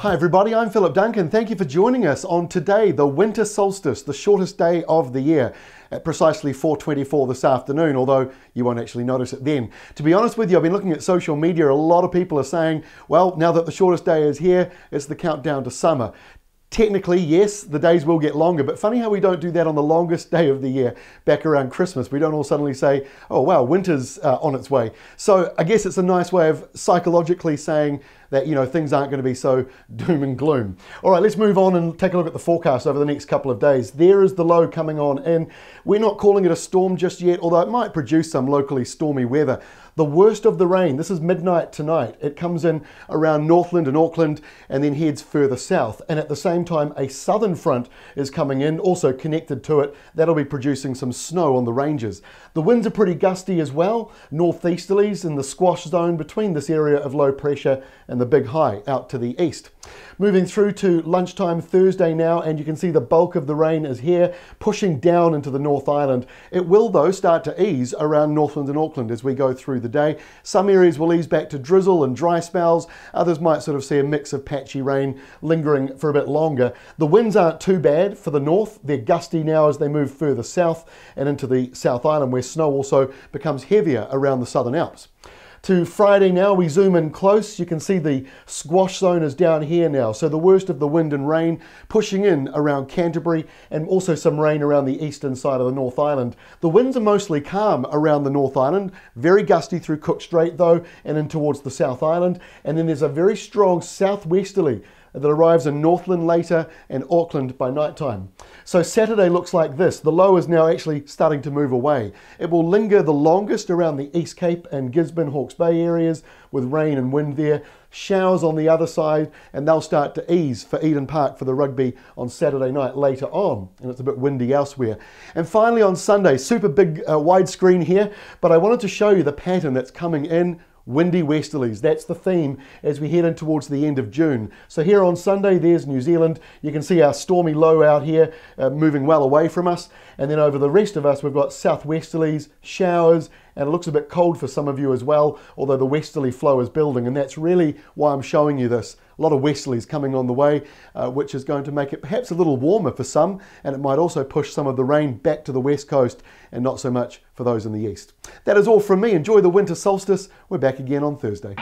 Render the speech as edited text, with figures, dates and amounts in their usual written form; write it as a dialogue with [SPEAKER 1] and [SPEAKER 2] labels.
[SPEAKER 1] Hi everybody, I'm Philip Duncan. Thank you for joining us on today, the Winter Solstice, the shortest day of the year, at precisely 4:24 this afternoon, although you won't actually notice it then. To be honest with you, I've been looking at social media. A lot of people are saying, well, now that the shortest day is here, it's the countdown to summer. Technically, yes, the days will get longer, but funny how we don't do that on the longest day of the year, back around Christmas. We don't all suddenly say, oh wow, winter's on its way. So I guess it's a nice way of psychologically saying that, you know, things aren't going to be so doom and gloom. All right, let's move on and take a look at the forecast over the next couple of days. There is the low coming on in. We're not calling it a storm just yet, although it might produce some locally stormy weather. The worst of the rain, this is midnight tonight. It comes in around Northland and Auckland and then heads further south. And at the same time, a southern front is coming in, also connected to it. That'll be producing some snow on the ranges. The winds are pretty gusty as well, northeasterlies in the squash zone between this area of low pressure and the big high out to the east. Moving through to lunchtime Thursday now, and you can see the bulk of the rain is here, pushing down into the North Island. It will, though, start to ease around Northland and Auckland as we go through the day. Some areas will ease back to drizzle and dry spells. Others might sort of see a mix of patchy rain lingering for a bit longer. The winds aren't too bad for the north. They're gusty now as they move further south and into the South Island, where snow also becomes heavier around the Southern Alps. To Friday now, we zoom in close. You can see the squash zone is down here now. So the worst of the wind and rain pushing in around Canterbury, and also some rain around the eastern side of the North Island. The winds are mostly calm around the North Island, very gusty through Cook Strait though, and in towards the South Island. And then there's a very strong southwesterly that arrives in Northland later and Auckland by night time. So Saturday looks like this. The low is now actually starting to move away. It will linger the longest around the East Cape and Gisborne, Hawke's Bay areas with rain and wind there. Showers on the other side, and they'll start to ease for Eden Park for the rugby on Saturday night later on, and it's a bit windy elsewhere. And finally on Sunday, super big widescreen here, but I wanted to show you the pattern that's coming in. Windy westerlies, that's the theme as we head in towards the end of June. So here on Sunday, there's New Zealand. You can see our stormy low out here moving well away from us. And then over the rest of us, we've got southwesterlies, showers, and it looks a bit cold for some of you as well, although the westerly flow is building, and that's really why I'm showing you this. A lot of westerlies coming on the way, which is going to make it perhaps a little warmer for some, and it might also push some of the rain back to the west coast and not so much for those in the east. That is all from me. Enjoy the winter solstice. We're back again on Thursday.